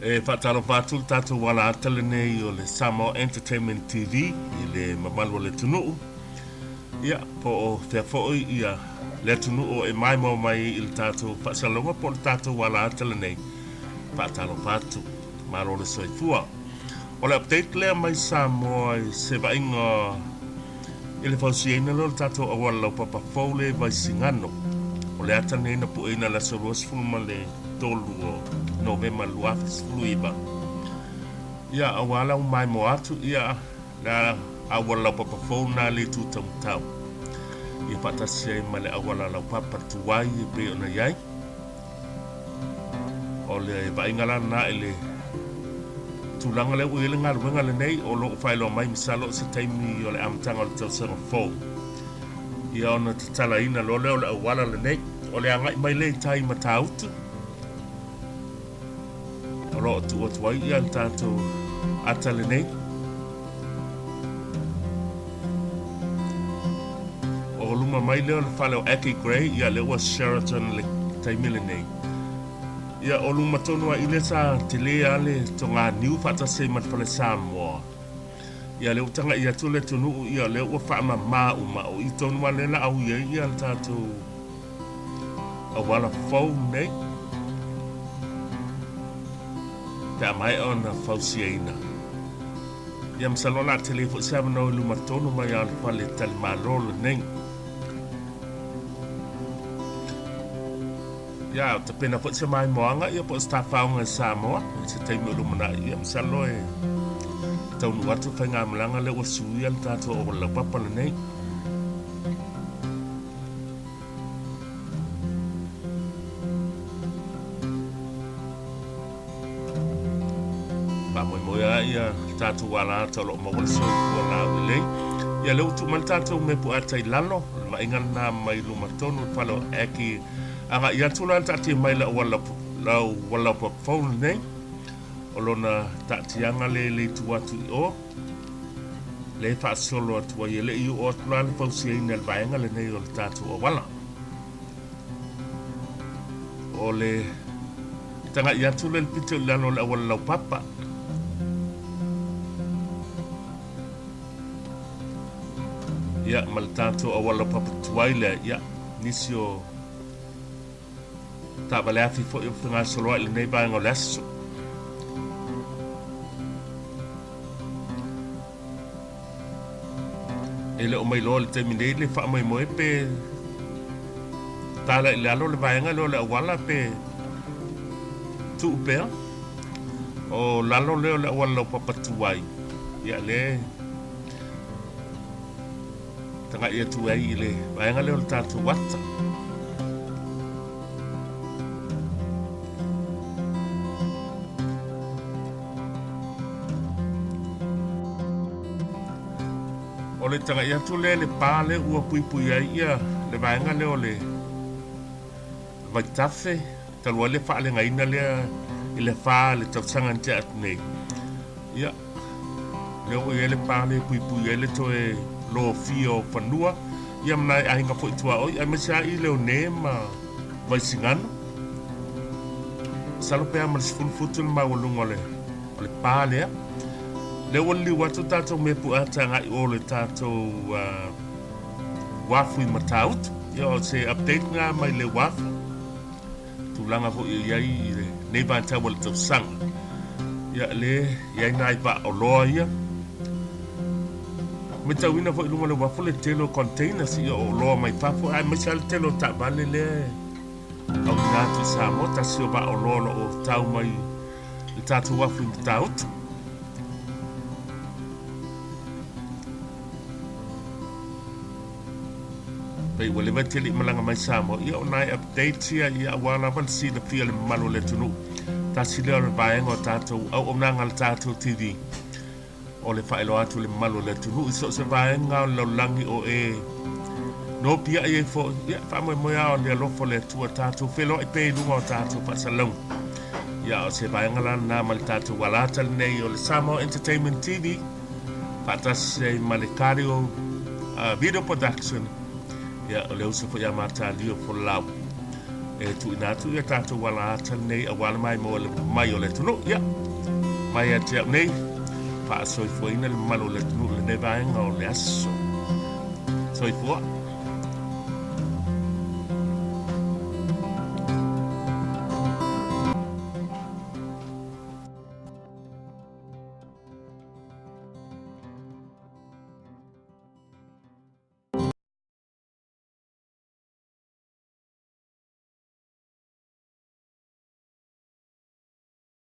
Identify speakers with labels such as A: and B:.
A: Whaatalo pātul tātou wala atale nei o le Samoa Entertainment TV i le mamalu le tunuu. Ia, po o te fo'i ia le tunuu e mai mai i le tātou whaasalonga po le tātou wala atale nei. Whaatalo pātul, maro le soifua. O le update lea mai Samoa i se vainga i le fausiena lo le tātou awala lau papafou le VAISIGANO. O le atane na po ina la soros fulma le tolu o November luafis fluiba. Ia awala o mai mo atu ia la awala papa fona le tu tau. Ia patasia ma le awala lau papa tuai e pe ona iai. O le vaingala na ele tulanga le uele ngaruenga le nei o lo failo mai misalo se taimi o le amtanga o le tausanga fou. Ia ona tatala ina lo leo le awala le nei o le angai mai le tai matautu. Ro tu wai ia tātou atale nei. O luma mai leo le whale o Aki Gray ia leo wa Sheraton le taimile nei. Ia o luma tonua ile sa te lea le to ngā niu whata se mat whale Samoa. Ia leo tanga ia tule tonu ia leo wa whaama maa uma o i tonua le la au ia tātou a wala fau nei. Te mai ona fausiaina. Ia msalona telefo sabano lumatono mai al pale talmalolo neng. Ia te pena fo se mai moanga ia po sta faunga Samoa se taimi lumana ia msalo e taunu watu whainga mlanga le wasui al tato o la papa le nei. Ia tātou wala talo mawala soi kua la wile. Ia leo tu mal tātou me pu atai lalo, ma ingan na mai lumatonu palo Aki. Anga ia tula tātou mai la wala pa phone nei. O lona tātianga le tu atu i o. Le wha solo atua ia le iu o tula le pausia ina le vaenga le nei o le tātou o wala. O le tanga ia tula le pito lano le wala papa. Ia mal tātou awala papa tuaile ia nisi o tāwale afi fo i whinga soloa ili nei bāinga o leso. Ele o mai loa le teimi nei le wha mai moe pe tāla ili alo le bāinga leo le awala pe tu upea. O lalo leo le awala papa tuai. Ia le tanga ia tu ai ile vaenga leo tātou wata. O le tanga ia tu le pāle ua pui pui ai ia le vaenga leo le vaitafe talua le wha le ngaina lea i le wha le tausanga nte atu nei. Ia leo ia le pāle pui pui ai le toe lo fio fanua ia mai ainga foi tua oi a mesa I leo ne ma VAISIGANO salo pe amal fulfutul ma wolunga le pale le woli watu tato me pu ata ngai o le tato wafu mataut ia se update nga mai le wafu tulanga fo ia I ne ba ta wal tau sang ia le ia nai ba o loia me tau ina fo ilunga le wafu le telo container si o loa mai papo ai me sal telo ta vale le au natu Samoa ta si o ba o loa o tau mai le tatu wafu i taut pei wale vai teli malanga mai Samoa ia o nai update ia wana van si le fia le malu le tunu ta si leo le vaenga o tatu au o nanga le tatu TV o le whaelo atu le malo le tunu I so se vaenga o lau langi o no pia I fo ia whamoe moea o le alofo le tua tātou whelo I pei lunga o tātou pasalau ia o se vaenga la nā mali tātou walata le nei o le Samoa Entertainment TV patas se malekario video production ia o le usa fo ia mata lio fo lau e tu ina tu ia tātou wala atal nei a wala mai mo le mai o le tunu ia mai a te nei pa soifua ina le malo le tunu le nevaenga o le aso soifua